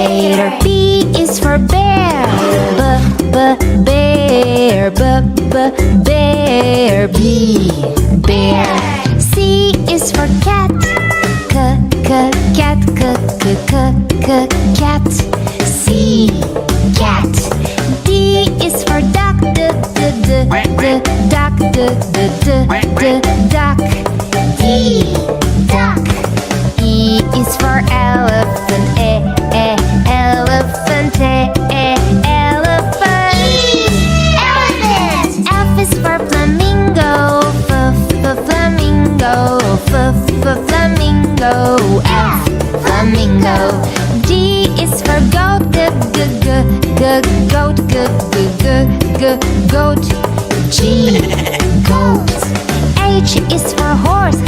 Gator. B is for bear. Bear. Bear. B, bear. C is for cat. Cat. Cat. C, cat. D is for duck. Duck. Duck. D, duck. E is for elephant. Elephant. Elephant. Elephant. F is for flamingo. Flamingo. Flamingo. F, flamingo. G is for goat. Goat. G, goat. H is for horse.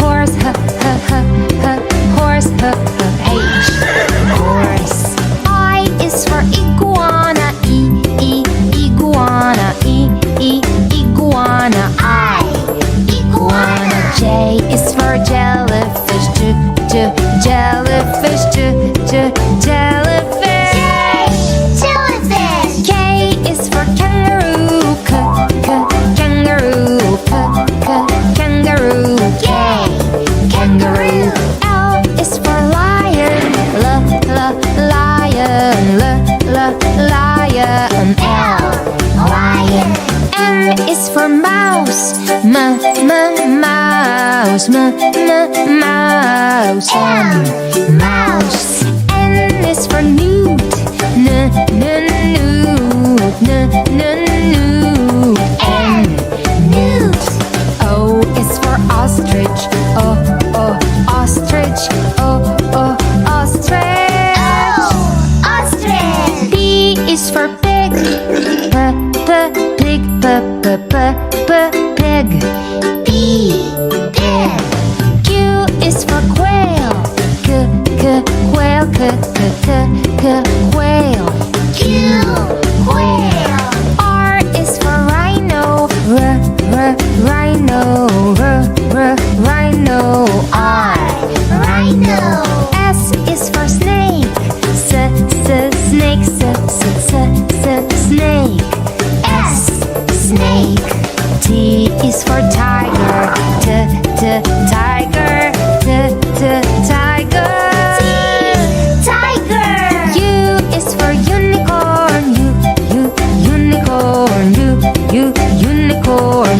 Horse. Horse. H, horse. I is for iguana. Iguana. Iguana. I, iguana. J is for jellyfish. Jellyfish. Jellyfish. Jellyfish. K is for kangaroo. Kangaroo. Kangaroo. K, kangaroo. L is for lion. Lion. Lion. L, lion. M is for mouse. Mouse. Mouse. M, mouse. N is for newt. Newt. N, newt. O is for ostrich. Ostrich. Ostrich. Ostrich. P is for pig. Pig. Pig. B, pig. Q is for quail. Quail. Quail. Q, quail. R is for rhino. Rhino. Rhino. R, Rhino. S is for snake. Snake. Snake. S, snake. T is for tiger. Tiger. Tiger. Tiger. U is for unicorn. Unicorn. Unicorn.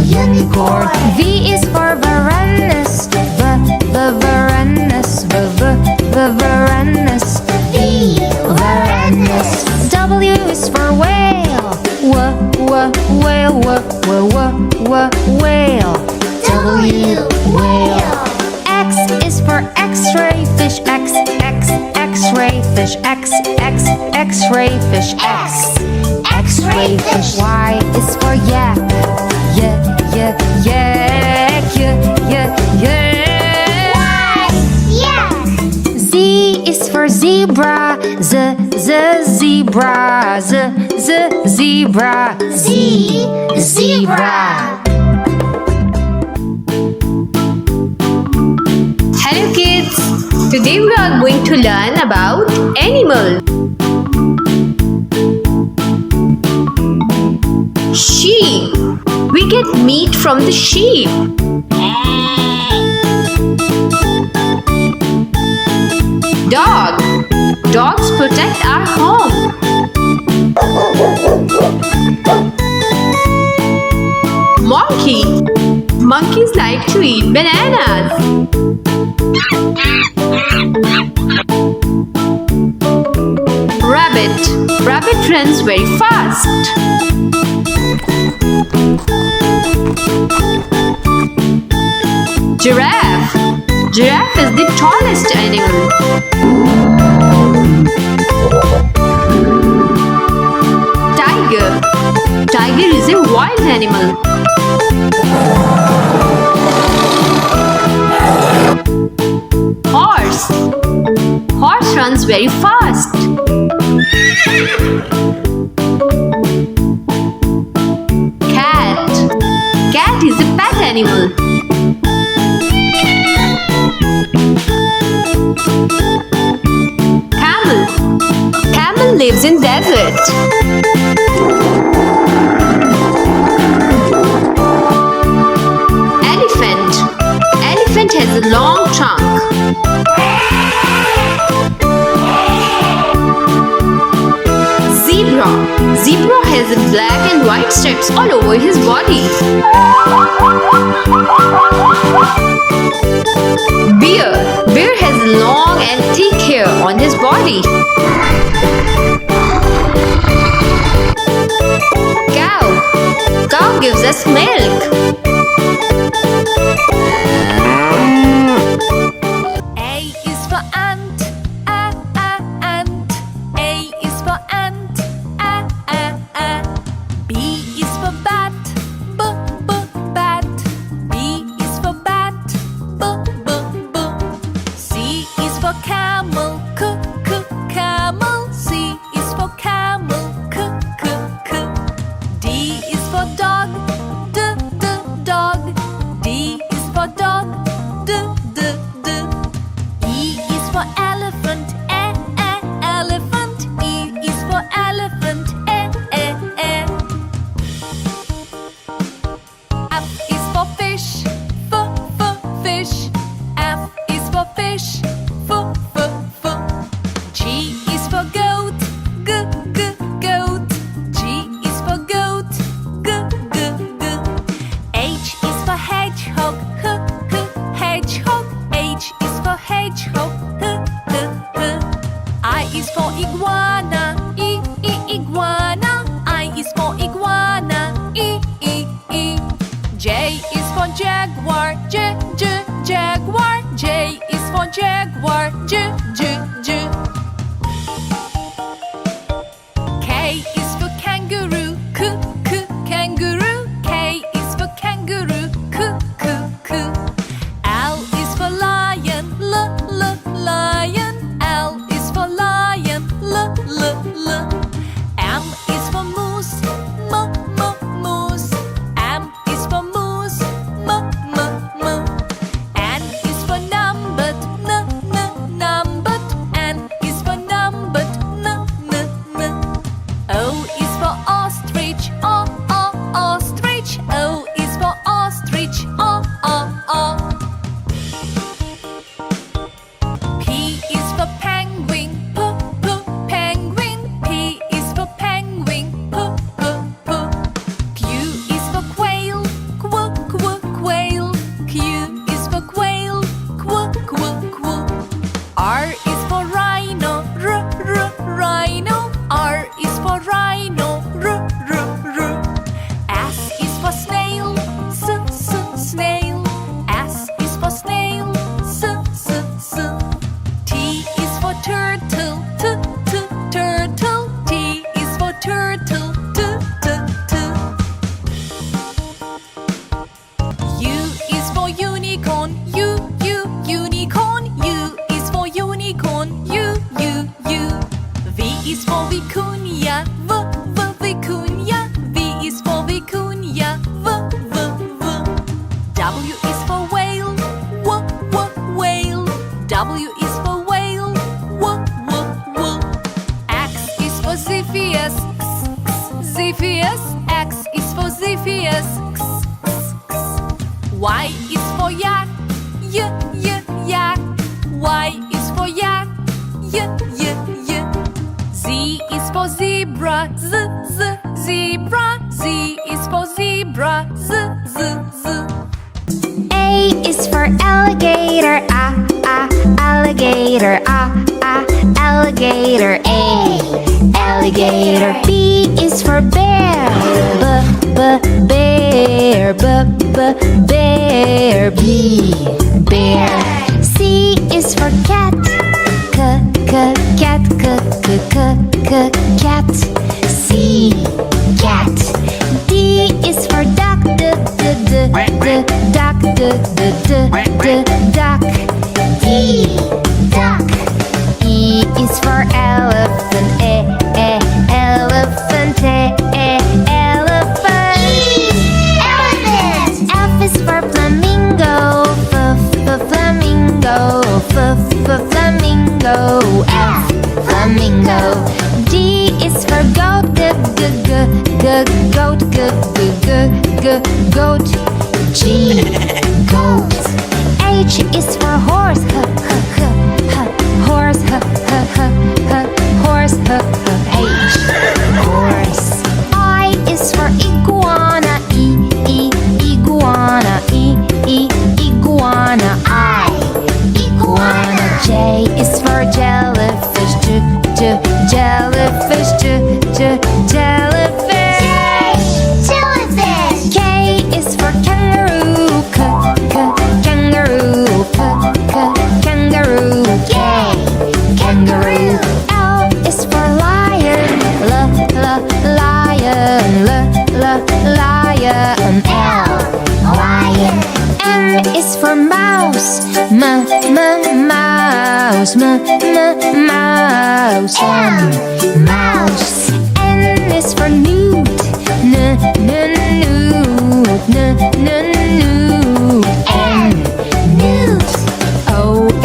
Unicorn. V is for Varanus. Varanus. V, Varanus. W is for whale. Whale. W, whale. X is for X-ray fish. X-ray fish. X-ray fish. X-ray fish. Y is for yak. Yak. Y, yak. Z is for zebra. Zebra. Zebra. Z, zebra. Hello kids! Today we are going to learn about animal. Sheep. We get meat from the sheep. Dog. Dogs protect our home. Monkey. Monkeys like to eat bananas. Rabbit. Rabbit runs very fast. Giraffe. Giraffe is the tallest animal. Tiger. Tiger is a wild animal. Horse. Horse runs very fast. Cat. Cat is a pet animal. lives in desert. Elephant. Elephant has a long trunk. Zebra. Zebra has black and white stripes all over his body. Bear. Bear has long and thick hair on his body. Cow. Cow gives us milk. A is for ant, ant. A is for ant, B is for bat, bat. B is for bat, b. C is for camel, camel. C is for camel, k. D is for dog, dog. D is for dog, d. E is for elephant, elephant. E is for elephant, F is for fish, fish. F is for fish, f. G is for goat, goat. G is for goat, g. H is for hedgehog, hedgehog. H is for hedgehog, I is for iguana, iguana. I is for iguana, e. J is for jaguar, jaguar. J is for jaguar, j. K is for kangaroo, kangaroo. K is for kangaroo, k. L is for lion, lion. L is for lion, l. M is for moose, moose. M is for moose, m. N is for numbered, numbered. N is for numbered, n. O is for ostrich, ostrich. O is for ostrich, o. P is for penguin, penguin. P is for penguin, p. Q is for quail, quail. Q is for quail, qu. R is for rhino, rhino. R is for rhino, r. S is for snail, snail. S is for snail, s. T is for turtle, turtle. T is for turtle, t. U is for unicorn, unicorn. U is for unicorn, u. V is for vicuña, vicuña. V is for vicuña, v. W is for whale, whale. W is for whale, w. X is for Ziphius, Ziphius. X is for Ziphius, Y is for yak, yak. Y is for yak, y. Z is for zebra, zebra. Z is for zebra, z. A is for alligator, alligator, alligator. A, alligator. B is for bear, bear, bear. B, bear. C is for cat, cat, cat. C, cat. D is for duck, duck, duck. D, duck. E is for elephant, elephant, elephant. Elephant. F is for flamingo, flamingo, flamingo. F, flamingo. G is for goat. G, g, g, g, goat. G, g, g, g, goat. G, goat. H is for horse. H, h, h, h, horse. H, h, h, h, horse. H, h, horse. I is for iguana. E, iguana. E, iguana. I, iguana. J is for jellyfish. J, j, jellyfish. J, j, jellyfish. Jellyfish. K is for kangaroo. K, k, kangaroo. K, k, kangaroo. K, kangaroo. L is for lion. L, lion. L, lion. L, lion. M is for mouse. M, mouse. M, mouse. M, mouse. N is for newt. N, newt. N, newt. N, newt. O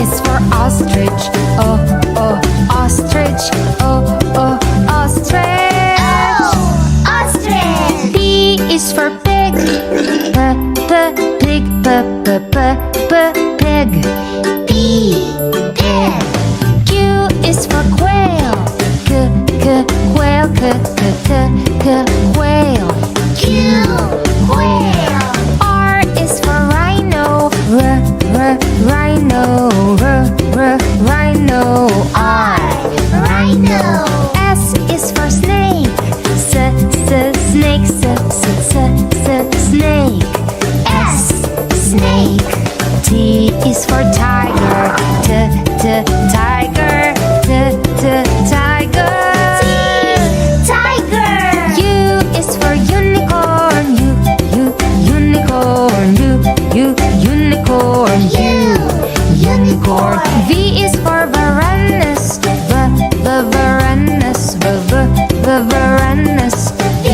is for ostrich. O, ostrich. O, ostrich. O, ostrich. P is for pig. Pig. Pig. P, pig. Q is for quail. Quail. Quail. Q, quail. R is for rhino. Rhino. Rhino. R, rhino. S is for snake. Snake. Snake. S, snake. T is for tiger. Tiger. Tiger. Tiger. U is for unicorn. Unicorn. Unicorn. Unicorn. V is for Varanus. Varanus. Varanus. V,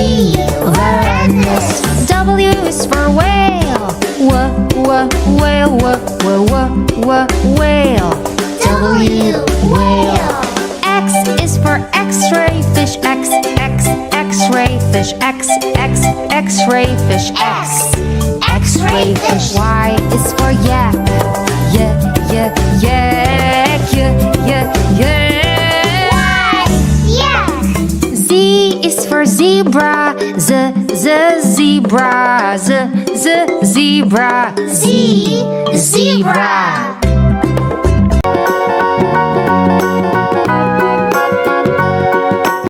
Varanus. W is for whale. Whale. Whale. W, whale. X is for X-ray fish. X-ray fish. X-ray fish. X-ray fish. Y is for yak. Y, yak. Z is for zebra. Zebra. Z, zebra.